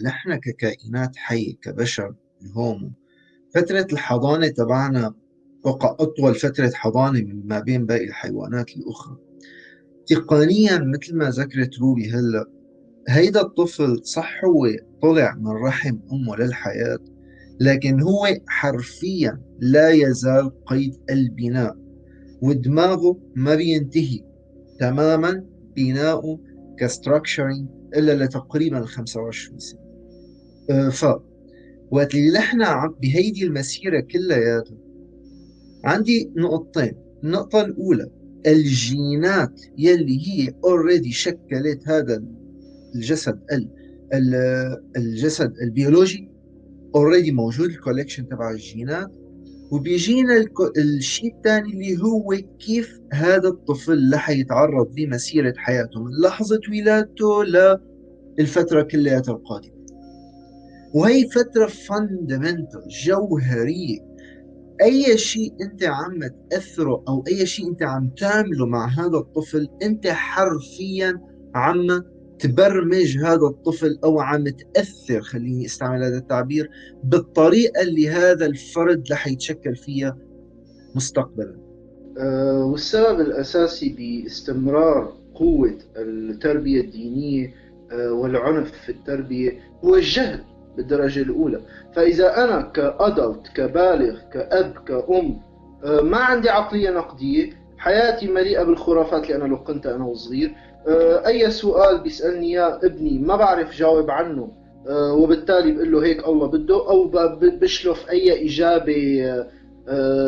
نحن ككائنات حية كبشر الهومو، فترة الحضانة تبعنا بقى أطول فترة حضانة من ما بين باقي الحيوانات الأخرى. تقنيا مثل ما ذكرت روبي هلا، هيدا الطفل صح هو طلع من رحم أمه للحياة، لكن هو حرفيا لا يزال قيد البناء، ودماغه ما بينتهي تماما بناؤه كستراكشرينج إلا لتقريبا 25 سنة. وقت اللي نحن بهيدي المسيرة كلياتها، عندي نقطتين. النقطة الأولى، الجينات يلي هي اوريدي شكلت هذا الجسد ال الجسد البيولوجي اوريدي موجود، الكوليكشن تبع الجينات. وبيجينا الشيء الثاني اللي هو كيف هذا الطفل رح يتعرض بمسيرة حياته من لحظة ولادته للفترة كلياتها القادمة. وهي فترة فاندمنتال جوهرية. اي شيء انت عم تاثره او اي شيء انت عم تعمله مع هذا الطفل، انت حرفيا عم تبرمج هذا الطفل او عم تاثر، خليني استعمل هذا التعبير، بالطريقه اللي هذا الفرد رح يتشكل فيها مستقبلا. والسبب الأساسي باستمرار قوة التربية الدينية والعنف في التربية هو الجهل بالدرجة الأولى. فإذا أنا كأدلت كبالغ كأب كأم ما عندي عقلية نقدية، حياتي مليئة بالخرافات، لأنا لو كنت أنا وصغير أي سؤال بيسألني يا ابني ما بعرف جاوب عنه، وبالتالي بقول له هيك الله بده، أو بشلف أي إجابة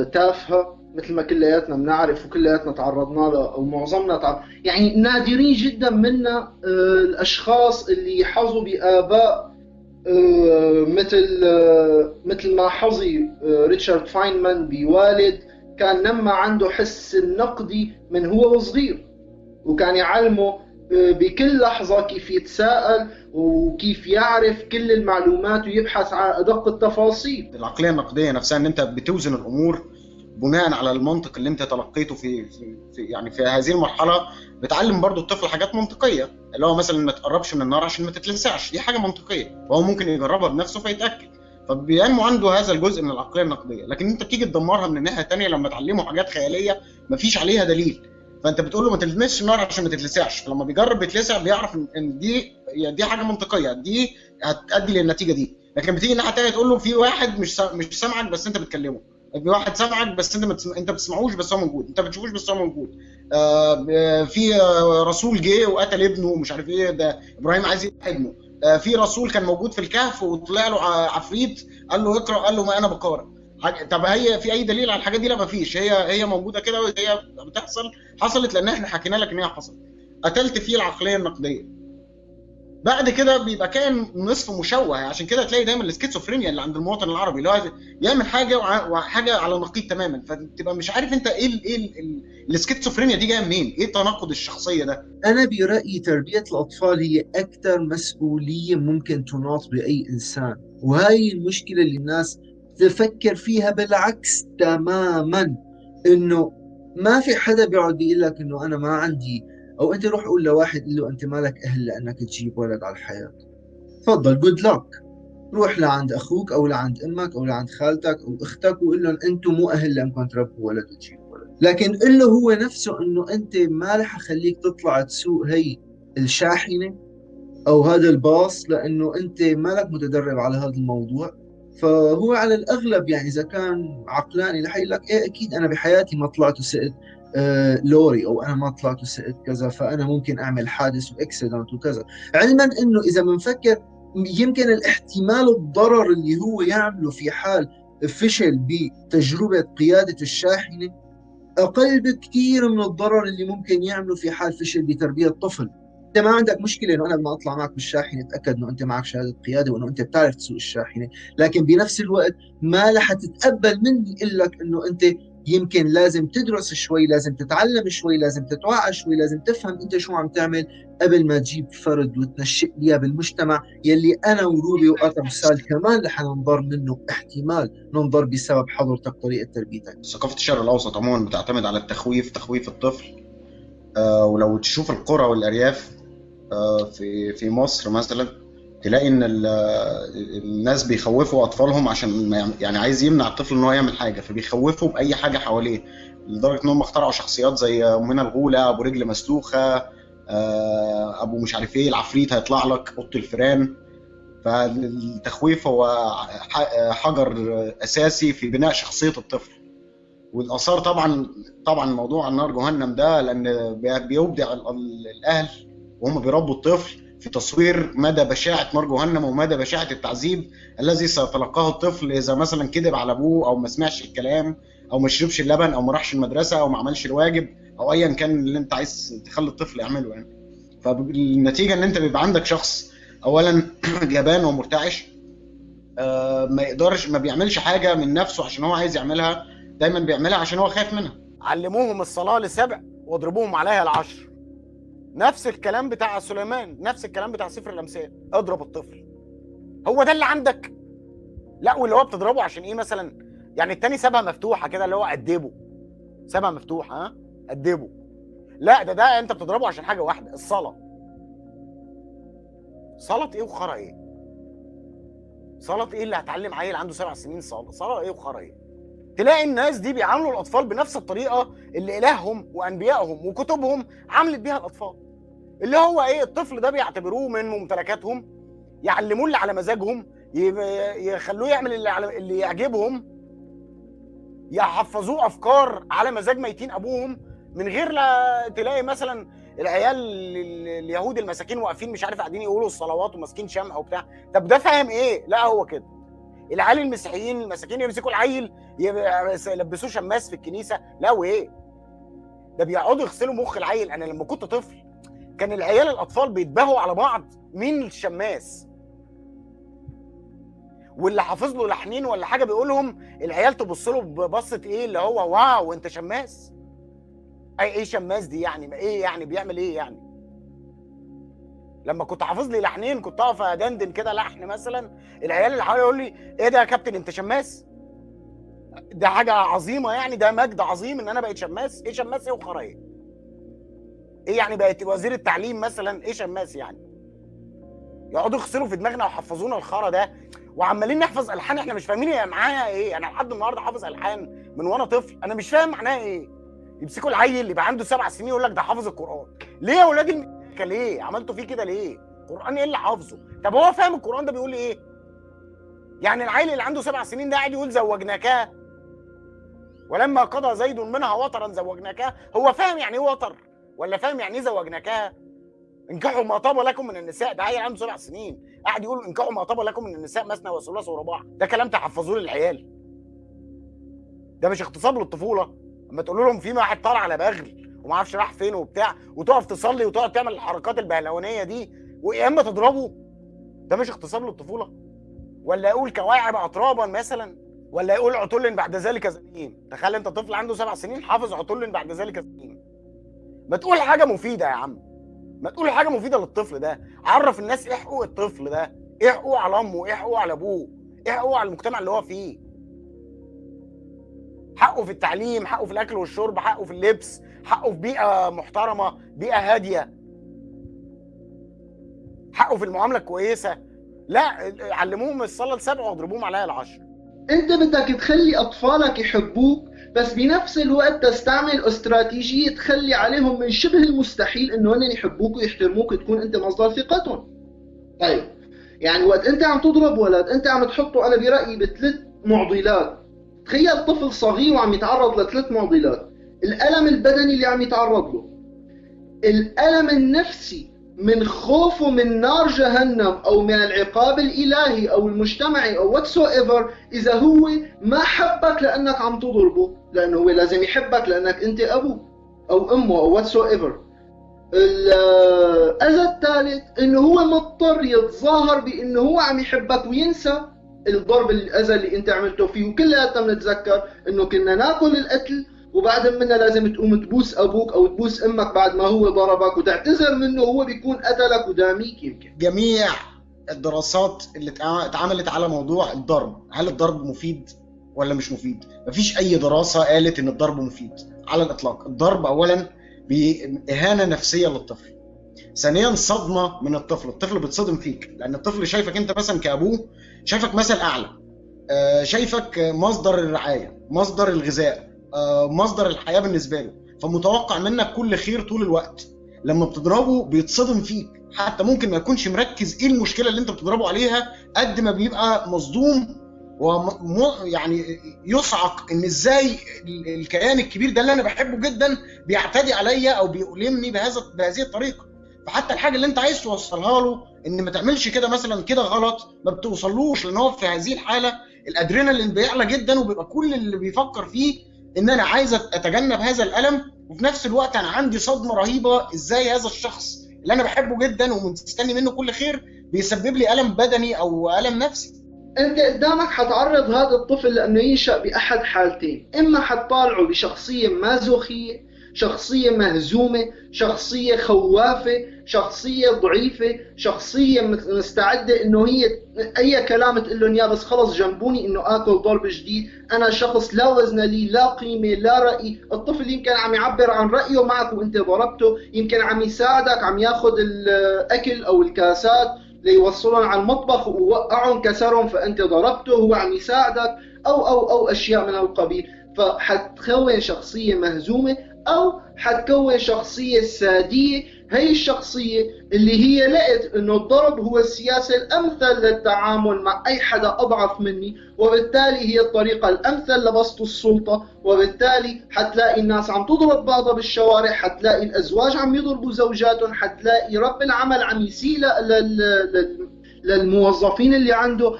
تافهة مثل ما كلياتنا بنعرف وكلياتنا تعرضنا لها، او معظمنا يعني نادرين جدا منا الاشخاص اللي يحظوا باباء مثل ما حظي ريتشارد فاينمان بوالد كان نما عنده حس النقدي من هو صغير، وكان يعلمه بكل لحظة كيف يتساءل وكيف يعرف كل المعلومات ويبحث عن أدق التفاصيل. العقليه النقديه نفسها ان انت بتوزن الامور بناء على المنطق اللي انت تلقيته في هذه المرحله. بتعلم برضو الطفل حاجات منطقيه، اللي هو مثلا ما تقربش من النار عشان ما تتلسعش، دي حاجه منطقيه وهو ممكن يجربها بنفسه فيتاكد، فبينمو عنده هذا الجزء من العقليه النقديه. لكن انت بتيجي تدمرها من الناحيه الثانيه لما تعلمه حاجات خياليه ما فيش عليها دليل، فانت بتقول له ما تلمسش النار عشان ما تتلسعش، فلما بيجرب يتلسع بيعرف ان دي حاجه منطقيه، دي هتؤدي للنتيجه دي. لكن بتيجي الناحيه الثانيه تقول له في واحد مش سامعك بس انت بتكلمه، في واحد سامعك بس انت بتسمعوش بس هو موجود، انت بتشوفوش بس هو موجود. في رسول جه وقتل ابنه ومش عارف ايه، ده ابراهيم عايز يقتل ابنه. في رسول كان موجود في الكهف وطلع له عفريت قال له اقرا، قال له ما انا بقارئ. طب هي في اي دليل على الحاجات دي؟ لا ما فيش، هي موجوده كده وهي بتحصل، حصلت لان احنا حكينا لك ان هي حصلت. قتلت فيه العقليه النقديه. بعد كده بيبقى كائن نصف مشوه، عشان كده تلاقي دايما السكيزوفرينيا اللي عند المواطن العربي، اللي هو يعمل حاجه وحاجه على نقيض تماما، فتبقى مش عارف انت ايه السكيزوفرينيا دي جايه منين، ايه تناقض الشخصيه ده. أنا برأيي تربية الأطفال هي أكثر مسؤولية ممكن تناط بأي إنسان، وهاي المشكلة اللي الناس تفكر فيها بالعكس تماما. إنه ما في حدا بيقعد بيقول لك إنه أنا ما عندي، أو أنت روح قول لواحد قل له أنت مالك أهل لأنك تجيب ولد على الحياة. تفضل جود لك، روح لعند أخوك أو لعند أمك أو لعند خالتك أو أختك وقول لهم أنتم مو أهل لأنكم تربوا ولد وتجيبوا ولد. لكن قل له هو نفسه إنه أنت ما رح أخليك تطلع تسوق هي الشاحنة أو هذا الباص لأنه أنت مالك متدرب على هذا الموضوع. فهو على الأغلب يعني إذا كان عقلاني رح يقول لك إيه أكيد أنا بحياتي ما طلعت وسقت لوري، أو أنا ما طلعت وسقت كذا، فأنا ممكن أعمل حادث وإكسيدنت وكذا. علما إنه إذا بنفكر يمكن الاحتمال الضرر اللي هو يعمله في حال فشل بتجربة قيادة الشاحنة أقل بكثير من الضرر اللي ممكن يعمله في حال فشل بتربية طفل. انت ما عندك مشكله انه انا لما اطلع معك بالشاحنه اتاكد انه انت معك شهاده قياده وانه انت بتعرف تسوق الشاحنه، لكن بنفس الوقت ما رح تتقبل مني اقول لك انه انت يمكن لازم تدرس شوي، لازم تتعلم شوي، لازم تتوعى شوي، لازم تفهم انت شو عم تعمل قبل ما تجيب فرد وتنشئ لي بالمجتمع يلي انا وروبي وادم سال كمان رح ننضر منه، احتمال ننضر بسبب حضرتك طريقه تربيتك. ثقافه الشرق الاوسط عموما بتعتمد على التخويف، تخويف الطفل. ولو تشوف القرى والارياف في مصر مثلا، تلاقي ان الناس بيخوفوا اطفالهم عشان يعني عايز يمنع الطفل ان هو يعمل حاجه، فبيخوفوا باي حاجه حواليه، لدرجه ان هم اخترعوا شخصيات زي امنا الغوله، ابو رجل مسلوخه، ابو مش عارف ايه، العفريت هيطلع لك، اوضه الفيران. فالتخويف هو حجر اساسي في بناء شخصيه الطفل. والاثار طبعا موضوع النار جهنم ده، لان بيبدع الاهل وهم بيربوا الطفل في تصوير مدى بشاعه نار جهنم ومدى بشاعه التعذيب الذي سيتلقاه الطفل اذا مثلا كذب على ابوه، او ما سمعش الكلام، او ما شربش اللبن، او ما راحش المدرسه، او ما عملش الواجب، او ايا كان اللي انت عايز تخلي الطفل يعمله يعني. فالنتيجه ان انت بيبقى عندك شخص اولا جبان ومرتعش، ما يقدرش، ما بيعملش حاجه من نفسه عشان هو عايز يعملها، دايما بيعملها عشان هو خايف منها. علموهم الصلاه لسبع واضربوهم عليها العشر. نفس الكلام بتاع سليمان، نفس الكلام بتاع سفر الامثال، اضرب الطفل. هو ده اللي عندك؟ لا، واللي هو بتضربه عشان ايه مثلا؟ يعني التاني سابها مفتوحه كده، اللي هو ادبه، سابها مفتوحه، ها ادبه. لا، ده انت بتضربه عشان حاجه واحده، الصلاه. صلاه ايه وخرا ايه؟ صلاه ايه اللي هتعلم عيل عنده 7 سنين صلاه ايه وخرا ايه؟ تلاقي الناس دي بيعاملوا الاطفال بنفس الطريقه اللي الههم وانبيائهم وكتبهم عملت بيها الاطفال، اللي هو ايه؟ الطفل ده بيعتبروه من ممتلكاتهم، يعلموه اللي على مزاجهم، يخلوه يعمل اللي يعجبهم، يحفظوه افكار على مزاج ميتين ابوهم، من غير لا تلاقي مثلا العيال اليهود المساكين واقفين مش عارف قاعدين يقولوا الصلوات وماسكين شمع وبتاع. طب ده فاهم ايه؟ لا هو كده. العيال المسيحيين المساكين يمسكوا العيل يلبسوه شماس في الكنيسه، لا وايه؟ ده بيقعدوا يغسلوا مخ العيل. انا لما كنت طفل كان العيال الاطفال بيتباهوا على بعض مين الشماس، واللي حافظ له لحنين ولا حاجه بيقولهم، العيال تبص له ببصه ايه؟ اللي هو واو انت شماس. ايه شماس دي يعني؟ ما ايه يعني؟ بيعمل ايه يعني؟ لما كنت حافظ لي لحنين كنت اقف ادندن كده لحن مثلا، العيال اللي حواليا يقول لي ايه ده يا كابتن انت شماس؟ ده حاجه عظيمه يعني، ده مجد عظيم ان انا بقيت شماس. ايه شماس ايه وخرا ايه؟ ايه يعني بقيت وزير التعليم مثلا؟ ايه شماس يعني؟ يقعدوا يغسلوا في دماغنا ويحفظونا الخرا ده، وعمالين نحفظ الحان احنا مش فاهمين هي معناها ايه. انا لحد النهارده حافظ الحان من وانا طفل انا مش فاهم معناها ايه. يمسكوا العيل يبقى عنده 7 سنين يقول لك ده حافظ القران. ليه يا ولاد ليه عملتوا فيه كده؟ ليه؟ القران ايه اللي حافظه؟ طب هو فاهم القران ده بيقول ايه؟ يعني العيل اللي عنده 7 سنين ده قاعد يقول زوجناكها ولما قضى زيد منها وطرا زوجناكها، هو فاهم يعني ايه وطر؟ ولا فاهم يعني ايه زوجناكها؟ انكحوا ما طاب لكم من النساء. ده عيل عنده 7 سنين قاعد يقول انكحوا ما طاب لكم من النساء مثنى وثلاث ورباع. ده كلام تحفظوه للعيال؟ ده مش اغتصاب للطفوله؟ اما تقول لهم في واحد طالع على بغل وما اعرفش راح فين وبتاع، وتقف تصلي وتقعد تعمل الحركات البهلوانيه دي، ويا اما تضربه، ده مش اغتصاب للطفوله؟ ولا يقول كواعب اترابا مثلا؟ ولا يقول عتل بعد ذلك زنيم؟ تخيل انت طفل عنده 7 سنين حافظ عتل بعد ذلك زنيم. ما تقول حاجه مفيده يا عم، ما تقول حاجه مفيده للطفل ده. عرف الناس ايه حقوق الطفل ده، ايه حقوقه على امه، ايه حقوقه على ابوه، ايه حقوقه على المجتمع اللي هو فيه. حقه في التعليم، حقه في الاكل والشرب، حقه في اللبس، حقه في بيئه محترمه، بيئه هاديه، حقه في المعامله الكويسه. لا، علموهم الصلاه السبع واضربوهم عليها العشر. انت بدك تخلي اطفالك يحبوك، بس بنفس الوقت تستعمل استراتيجيه تخلي عليهم من شبه المستحيل انه هن يحبوك ويحترموك وتكون انت مصدر ثقتهم. طيب يعني وقت انت عم تضرب ولد انت عم تحطه انا برايي بثلاث معضلات. تخيل طفل صغير وعم يتعرض لثلاث معضلات: الالم البدني اللي عم يتعرض له، الالم النفسي من خوفه من نار جهنم او من العقاب الالهي او المجتمعي او whatsoever، اذا هو ما حبك لانك عم تضربه، لانه هو لازم يحبك لانك انت ابوه او امه او whatsoever. الاذى الثالث انه هو مضطر يتظاهر بانه هو عم يحبك وينسى الضرب الاذى اللي انت عملته فيه. وكلياتنا بنتذكر انه كنا ناكل القتل وبعد منا لازم تقوم تبوس ابوك او تبوس امك بعد ما هو ضربك وتعتذر منه وهو بيكون قتلك وداميك. يمكن جميع الدراسات اللي اتعملت على موضوع الضرب، هل الضرب مفيد ولا مش مفيد؟ مفيش اي دراسة قالت ان الضرب مفيد على الاطلاق. الضرب اولا بإهانة نفسية للطفل، ثانيا صدمه من الطفل بيتصدم فيك، لان الطفل شايفك انت مثلا كابوه، شايفك مثل اعلى، شايفك مصدر الرعايه، مصدر الغذاء، مصدر الحياه بالنسبه له، فمتوقع منك كل خير طول الوقت. لما بتضربه بيتصدم فيك، حتى ممكن ما يكونش مركز ايه المشكله اللي انت بتضربه عليها، قد ما بيبقى مصدوم يعني يصعق ان ازاي الكيان الكبير ده اللي انا بحبه جدا بيعتدي عليا او بيؤلمني بهذه الطريقه. فحتى الحاجه اللي انت عايز توصلها له ان ما تعملش كده مثلا، كده غلط، ما بتوصلوش، لان هو في هذه الحاله الادرينالين بيعلى جدا، وبيبقى كل اللي بيفكر فيه ان انا عايز اتجنب هذا الالم، وفي نفس الوقت انا عندي صدمه رهيبه ازاي هذا الشخص اللي انا بحبه جدا ومستني منه كل خير بيسبب لي الم بدني او الم نفسي. انت قدامك حتعرض هذا الطفل لانه ينشأ باحد حالتين، اما حتطالعه بشخصيه مازوخيه، شخصيه مهزومه، شخصيه خوافه، شخصيه ضعيفه، شخصيه مستعده انه هي اي كلام تقول لهم اياه بس خلص جنبوني انه اكل ضرب جديد، انا شخص لا وزن لي، لا قيمه، لا راي. الطفل يمكن عم يعبر عن رايه معك وانت ضربته، يمكن عم يساعدك، عم ياخذ الاكل او الكاسات ليوصلهم على المطبخ ووقعهم كسرهم فانت ضربته، هو عم يساعدك، او اشياء من القبيل. فحتكون شخصيه مهزومه او حتكون شخصيه ساديه. هي الشخصيه اللي هي لقت انه الضرب هو السياسه الامثل للتعامل مع اي حدا اضعف مني، وبالتالي هي الطريقه الامثل لبسط السلطه، وبالتالي حتلاقي الناس عم تضرب بعضها بالشوارع، حتلاقي الازواج عم يضربوا زوجاتهم، حتلاقي رب العمل عم يسيء للموظفين اللي عنده،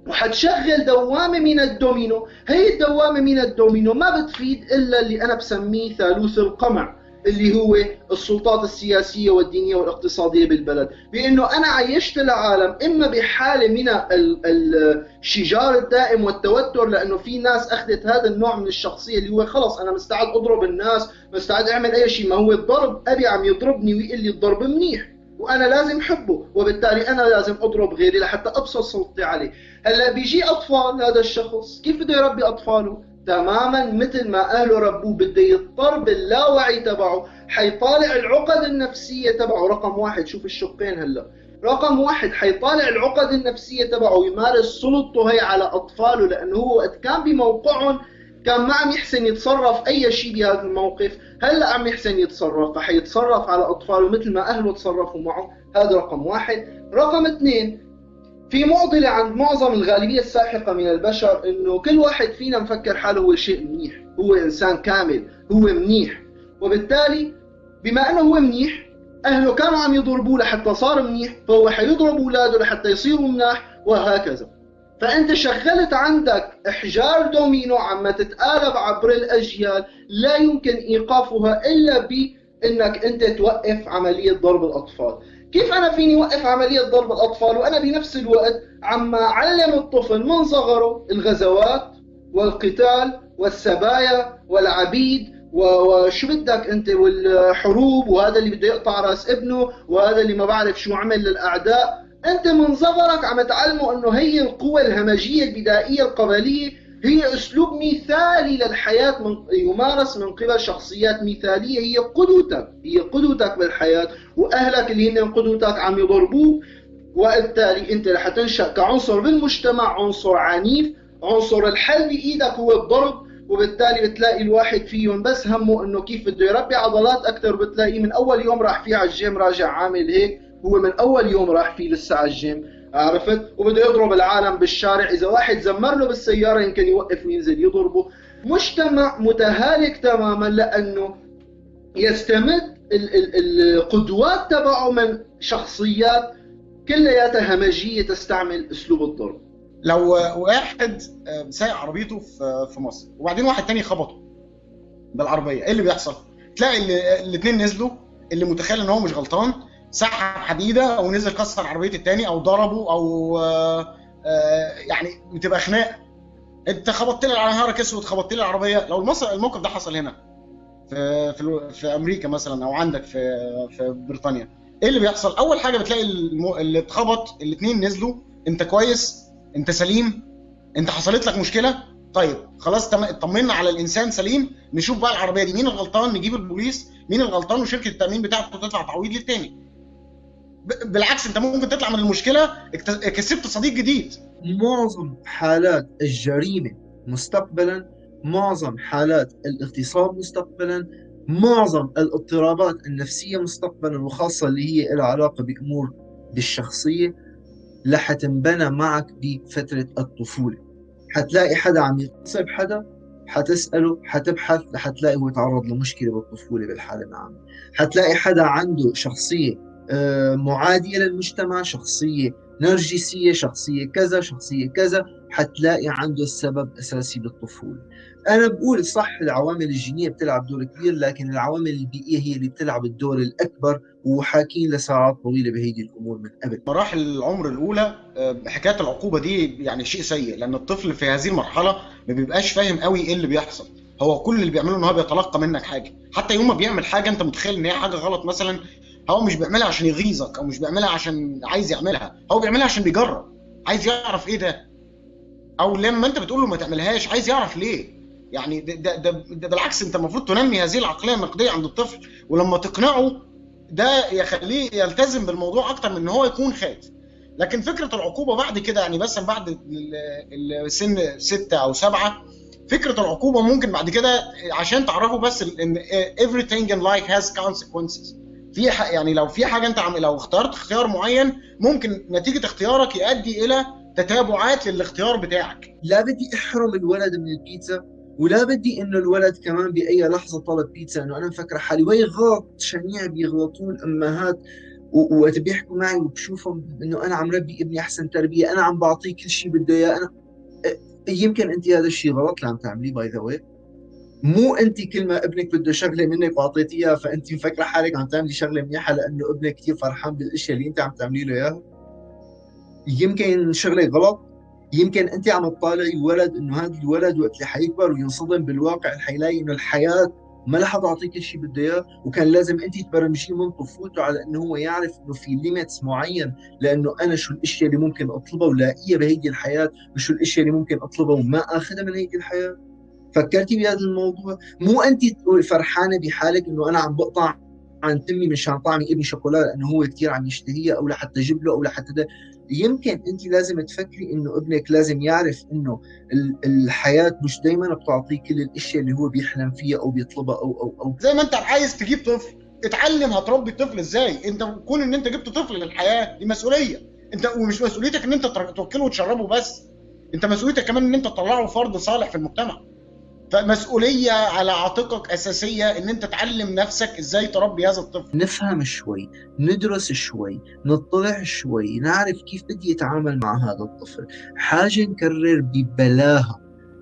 وحتشغل دوامه من الدومينو. هي الدوامه من الدومينو ما بتفيد الا اللي انا بسميه ثالوث القمع، اللي هو السلطات السياسيه والدينيه والاقتصاديه بالبلد، بانه انا عيشت العالم اما بحاله من الشجار الدائم والتوتر، لانه في ناس اخذت هذا النوع من الشخصيه اللي هو خلص انا مستعد اضرب الناس، مستعد اعمل اي شيء، ما هو الضرب ابي عم يضربني ويقول لي الضرب منيح وانا لازم احبه، وبالتالي انا لازم اضرب غيري لحتى ابسط سلطتي عليه. هلا بيجي اطفال، هذا الشخص كيف بده يربي اطفاله؟ تماما مثل ما اهله ربوه، بده يضطر باللاوعي تبعه، حيطالع العقد النفسيه تبعه. رقم واحد، شوف الشقين هلا، رقم واحد حيطالع العقد النفسيه تبعه ويمارس سلطته هي على اطفاله، لانه هو وقت كان بموقعهم كان ما عم يحسن يتصرف اي شيء بهذا الموقف، هلا عم يحسن يتصرف، فحيتصرف على اطفاله مثل ما اهله تصرفوا معه. هذا رقم واحد. رقم اثنين، في معضله عند معظم الغالبيه الساحقه من البشر، انه كل واحد فينا مفكر حاله هو شيء منيح، هو انسان كامل، هو منيح، وبالتالي بما انه هو منيح اهله كانوا عم يضربوه لحتى صار منيح، فهو حيضرب اولاده لحتى يصيروا مناح، وهكذا. فانت شغلت عندك احجار دومينو عم تتقالب عبر الاجيال، لا يمكن ايقافها الا بانك انت توقف عمليه ضرب الاطفال. كيف انا فيني اوقف عمليه ضرب الاطفال وانا بنفس الوقت عم اعلم الطفل من صغره الغزوات والقتال والسبايا والعبيد وشو بدك انت والحروب، وهذا اللي بده يقطع راس ابنه، وهذا اللي ما بعرف شو عمل للاعداء. انت من صغرك عم تعلمه انه هي القوى الهمجيه البدائيه القبليه هي اسلوب مثالي للحياه، يمارس من قبل شخصيات مثاليه هي قدوتك، هي قدوتك بالحياه، واهلك اللي هن قدوتك عم يضربوك، وبالتالي انت رح تنشا كعنصر بالمجتمع، عنصر عنيف، عنصر الحل بايدك هو الضرب، وبالتالي بتلاقي الواحد فيهم بس همه انه كيف بده يربي عضلات اكثر، بتلاقيه من اول يوم راح فيه على الجيم راجع عامل هيك، هو من اول يوم راح فيه لسه على الجيم، عرفت؟ وبده يضرب العالم بالشارع، اذا واحد زمر له بالسياره يمكن يوقف وينزل يضربه. مجتمع متهالك تماما لانه يستمد القدوات تبعه من شخصيات كلياتها همجيه تستعمل اسلوب الضرب. لو واحد سايق عربيته في مصر وبعدين واحد تاني خبطه بالعربيه، ايه اللي بيحصل؟ تلاقي الاثنين نزلوا، اللي متخيل ان هو مش غلطان سحب حديده او نزل كسر عربيه التاني او ضربه او يعني بتبقى خناق. انت خبطت لي على نهارك اسود، خبطت لي العربيه. لو الموقف ده حصل هنا في امريكا مثلا او عندك في بريطانيا، ايه اللي بيحصل؟ اول حاجه بتلاقي اللي اتخبط الاثنين نزلوا، انت كويس؟ انت سليم؟ انت حصلت لك مشكله؟ طيب خلاص اطمنا على الانسان سليم، نشوف بقى العربيه دي مين الغلطان، نجيب البوليس مين الغلطان وشركه التامين بتاعته تدفع تعويض للتاني. بالعكس انت ممكن تطلع من المشكله كسبت صديق جديد. معظم حالات الجريمة مستقبلا، معظم حالات الاغتصاب مستقبلا، معظم الاضطرابات النفسية مستقبلا، وخاصة اللي هي لها علاقة بأمور بالشخصية، رح تنبنى معك بفترة الطفولة. حتلاقي حدا عم يغتصب حدا، حتسأله، حتبحث، حتلاقي هو تعرض لمشكلة بالطفولة بالحالة العامة. حتلاقي حدا عنده شخصية معادية للمجتمع، شخصية نرجسية، شخصية كذا، شخصية كذا، حتلاقي عنده السبب أساسي بالطفولة. أنا بقول صح العوامل الجينية بتلعب دور كبير، لكن العوامل البيئية هي اللي بتلعب الدور الأكبر، وحاكين لساعات طويلة بهيدي الأمور من قبل. مراحل العمر الاولى حكايه العقوبه دي يعني شيء سيء، لان الطفل في هذه المرحله ما بيبقاش فاهم قوي ايه اللي بيحصل. هو كل اللي بيعمله ان هو بيتلقى منك حاجه، حتى يوم ما بيعمل حاجه انت متخيل ان هي حاجه غلط مثلا، هو مش بيعملها عشان يغيظك او مش بيعملها عشان عايز يعملها، هو بيعملها عشان بيجرب، عايز يعرف ايه ده. او لما انت بتقول له ما تعملهاش عايز يعرف ليه. يعني ده بالعكس، انت المفروض تنمي هذه العقليه النقديه عند الطفل، ولما تقنعه ده يخليه يلتزم بالموضوع اكتر من ان هو يكون خايف. لكن فكره العقوبه بعد كده، يعني مثلا بعد سن 6 أو 7، فكره العقوبه ممكن بعد كده عشان تعرفوا بس ان everything in life has consequences. يعني لو في حاجه انت لو اخترت اختيار معين، ممكن نتيجه اختيارك يؤدي الى تتابعات للاختيار بتاعك. لا بدي احرم الولد من البيتزا، ولا بدي انه الولد كمان باي لحظه طلب بيتزا انه انا مفكره حالي. وهي غلط شنيع بيغلطوه الامهات، وقت بيحكوا معي وبشوفهم انه انا عم ربي ابني احسن تربيه، انا عم بعطيه كل شيء بده اياه. انا يمكن انت هذا الشيء غلط اللي عم تعمليه، باي ذا واي. مو انت كل ما ابنك بده شغله منك واعطيتيه اياها فانت مفكره حالك عم تعملي شغله منيحه لانه ابنك كثير فرحان بالاشياء اللي انت عم تعملي له اياها. يمكن شغله غلط، يمكن انت عم تطالعي الولد انه هذا الولد وقت اللي حيكبر وينصدم بالواقع حيلاقي انه الحياه ما رح تعطيه كل شيء بده اياه، وكان لازم انت تبرمجيه من طفولته على انه هو يعرف انه في ليميتس معين، لانه انا شو الاشياء اللي ممكن اطلبها ولاقيها بهيدي الحياه، وشو الاشياء اللي ممكن اطلبها وما اخذها من هيدي الحياه. فكرتي بهذا الموضوع؟ مو انت فرحانه بحالك انه انا عم بقطع عن تمي مشان طعمي ابني شوكولا لانه هو كثير عم يشتهيها، او لحتى اجيب له، او لحتى ده. يمكن انت لازم تفكري انه ابنك لازم يعرف انه الحياه مش دائما بتعطيه كل الاشياء اللي هو بيحلم فيها او بيطلبها او زي ما انت عايز تجيب طفل، اتعلم هتربي الطفل ازاي. انت كون ان انت جبت طفل للحياه دي مسؤوليه انت، ومش مسؤوليتك ان انت توكله وتشربه بس، انت مسؤوليتك كمان ان انت تطلعه فرد صالح في المجتمع. فمسؤولية على عاتقك أساسية إن أنت تعلم نفسك إزاي تربي هذا الطفل. نفهم شوي، ندرس شوي، نطلع شوي، نعرف كيف بدي يتعامل مع هذا الطفل. حاجة نكرر ببلاها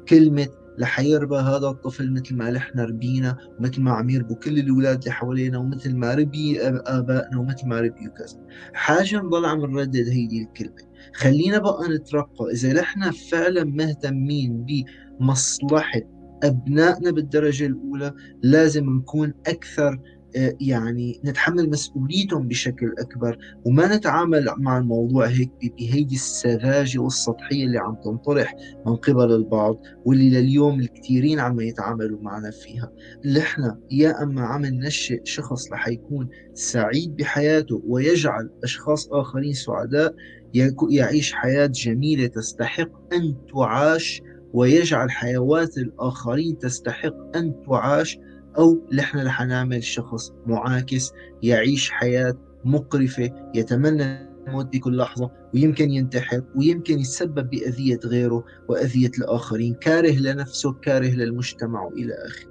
كلمة لحيربى هذا الطفل مثل ما نحن ربينا، ومثل ما عم يربوا كل الأولاد اللي حوالينا، ومثل ما ربي آبائنا، ومثل ما ربيوا كذا. حاجة نضل عم نردد هيدي الكلمة. خلينا بقى نترقى. إذا نحن فعلا مهتمين بمصلحة أبنائنا بالدرجة الأولى، لازم نكون أكثر يعني نتحمل مسؤوليتهم بشكل أكبر، وما نتعامل مع الموضوع هيك بهيدي السذاجة والسطحية اللي عم تنطرح من قبل البعض، واللي لليوم الكثيرين عم يتعاملوا معنا فيها. اللي احنا يا أما عم ننشئ شخص رح يكون سعيد بحياته ويجعل أشخاص آخرين سعداء، يعيش حياة جميلة تستحق أن تعاش، ويجعل حيوات الآخرين تستحق أن تعاش، أو نحن رح نعمل شخص معاكس يعيش حياة مقرفة، يتمنى الموت بكل لحظة، ويمكن ينتحر، ويمكن يتسبب بأذية غيره وأذية الآخرين، كاره لنفسه، كاره للمجتمع، وإلى آخره.